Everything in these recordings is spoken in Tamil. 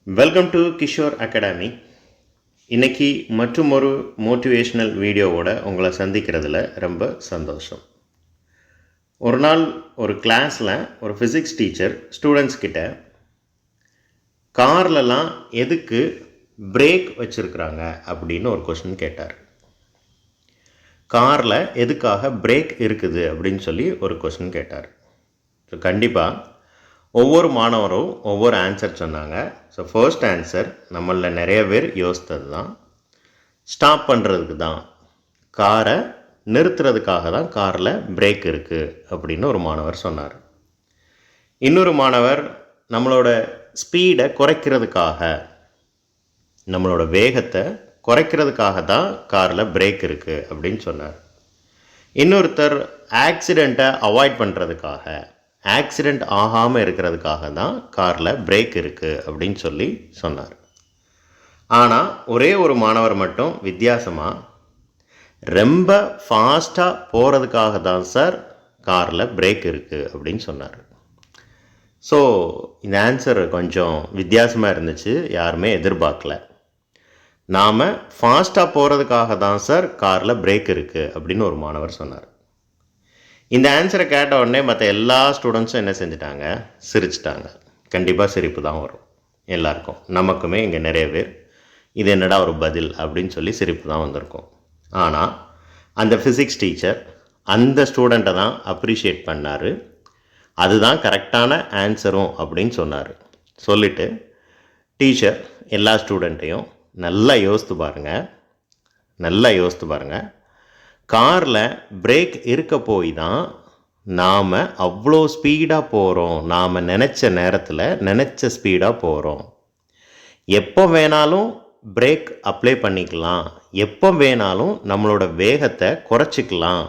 Welcome to Kishore academy. இன்றைக்கி மற்றும் ஒரு மோட்டிவேஷ்னல் வீடியோவோட உங்களை சந்திக்கிறதுல ரொம்ப சந்தோஷம். ஒரு நாள் ஒரு கிளாஸில் ஒரு ஃபிசிக்ஸ் டீச்சர் ஸ்டூடெண்ட்ஸ் கிட்ட கார்லலாம் எதுக்கு பிரேக் வச்சுருக்குறாங்க அப்படின்னு ஒரு கொஸ்டின் கேட்டார். காரில் எதுக்காக பிரேக் இருக்குது அப்படின்னு சொல்லி ஒரு கொஸ்டின் கேட்டார். ஸோ கண்டிப்பாக ஒவ்வொரு மாணவரும் ஒவ்வொரு ஆன்சர் சொன்னாங்க. ஸோ ஃபர்ஸ்ட் ஆன்சர் நம்மளில் நிறைய பேர் யோசித்தது தான், ஸ்டாப் பண்ணுறதுக்கு தான், காரை நிறுத்துறதுக்காக தான் காரில் பிரேக் இருக்குது அப்படின்னு ஒரு மாணவர் சொன்னார். இன்னொரு மாணவர் நம்மளோட ஸ்பீடை குறைக்கிறதுக்காக, நம்மளோட வேகத்தை குறைக்கிறதுக்காக தான் காரில் பிரேக் இருக்குது அப்படின்னு சொன்னார். இன்னொருத்தர் ஆக்சிடெண்ட்டை அவாய்ட் பண்ணுறதுக்காக, ஆக்சிடெண்ட் ஆகாமல் இருக்கிறதுக்காக தான் காரில் பிரேக் இருக்குது அப்படின்னு சொல்லி சொன்னார். ஆனால் ஒரே ஒரு மாணவர் மட்டும் வித்தியாசமாக ரொம்ப ஃபாஸ்ட்டாக போகிறதுக்காக தான் சார் காரில் பிரேக் இருக்குது அப்படின்னு சொன்னார். ஸோ இந்த ஆன்சர் கொஞ்சம் வித்தியாசமாக இருந்துச்சு, யாருமே எதிர்பார்க்கல. நாம் ஃபாஸ்ட்டாக போகிறதுக்காக தான் சார் காரில் பிரேக் இருக்குது அப்படின்னு ஒரு மாணவர் சொன்னார். இந்த ஆன்சரை கேட்ட உடனே மற்ற எல்லா ஸ்டூடெண்ட்ஸும் என்ன செஞ்சிட்டாங்க, சிரிச்சிட்டாங்க. கண்டிப்பாக சிரிப்பு தான் வரும் எல்லாருக்கும், நமக்குமே இங்கே நிறைய பேர் இது என்னடா ஒரு பதில் அப்படின்னு சொல்லி சிரிப்பு தான் வந்திருக்கும். ஆனால் அந்த ஃபிசிக்ஸ் டீச்சர் அந்த ஸ்டூடெண்ட்டை தான் அப்ரிஷியேட் பண்ணார். அதுதான் கரெக்டான ஆன்சரும் அப்படின்னு சொன்னார். சொல்லிவிட்டு டீச்சர் எல்லா ஸ்டூடெண்ட்டையும் நல்லா யோசித்து பாருங்கள், காரில் பிரேக் இருக்க போய் தான் நாம் அவ்வளோ ஸ்பீடாக போகிறோம், நாம் நினச்ச நேரத்தில் நினச்ச ஸ்பீடாக போகிறோம். எப்போ வேணாலும் பிரேக் அப்ளை பண்ணிக்கலாம், எப்போ வேணாலும் நம்மளோட வேகத்தை குறைச்சிக்கலாம்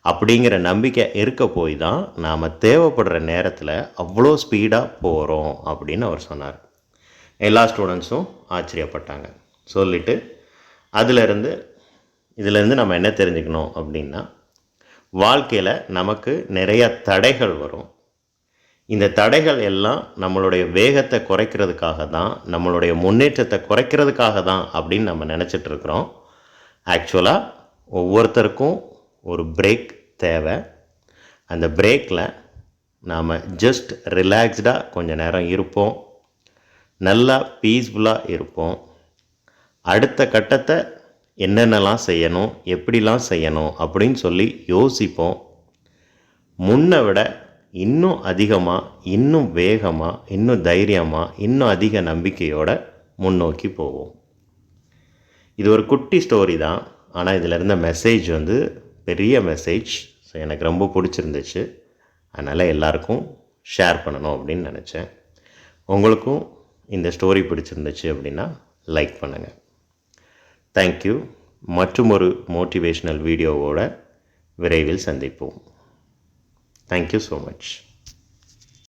அப்படிங்கிற நம்பிக்கை இருக்க போய் தான் நாம் தேவைப்படுற நேரத்தில் அவ்வளோ ஸ்பீடாக போகிறோம் அப்படின்னு அவர் சொன்னார். எல்லா ஸ்டூடெண்ட்ஸும் ஆச்சரியப்பட்டாங்க. சொல்லிவிட்டு இதிலேருந்து நம்ம என்ன தெரிஞ்சுக்கணும் அப்படின்னா, வாழ்க்கையில் நமக்கு நிறைய தடைகள் வரும். இந்த தடைகள் எல்லாம் நம்மளுடைய வேகத்தை குறைக்கிறதுக்காக தான், நம்மளுடைய முன்னேற்றத்தை குறைக்கிறதுக்காக தான் அப்படின்னு நம்ம நினச்சிட்ருக்குறோம். ஆக்சுவலாக ஒவ்வொருத்தருக்கும் ஒரு பிரேக் தேவை. அந்த பிரேக்கில் நாம் ஜஸ்ட் ரிலாக்ஸ்டாக கொஞ்சம் நேரம் இருப்போம், நல்லா பீஸ்ஃபுல்லாக இருப்போம். அடுத்த கட்டத்தை என்னென்னலாம் செய்யணும், எப்படிலாம் செய்யணும் அப்படின்னு சொல்லி யோசிப்போம். முன்னை விட இன்னும் அதிகமாக, இன்னும் வேகமாக, இன்னும் தைரியமாக, இன்னும் அதிக நம்பிக்கையோடு முன்னோக்கி போவோம். இது ஒரு குட்டி ஸ்டோரி தான், ஆனால் இதில் இருந்த மெசேஜ் பெரிய மெசேஜ். ஸோ எனக்கு ரொம்ப பிடிச்சிருந்துச்சு, அதனால் எல்லாருக்கும் ஷேர் பண்ணணும் அப்படின்னு நினச்சேன். உங்களுக்கும் இந்த ஸ்டோரி பிடிச்சிருந்துச்சு அப்படின்னா லைக் பண்ணுங்கள். தேங்க்யூ. மற்றும் ஒரு மோட்டிவேஷ்னல் வீடியோவோட விரைவில் சந்திப்போம். Thank you so much.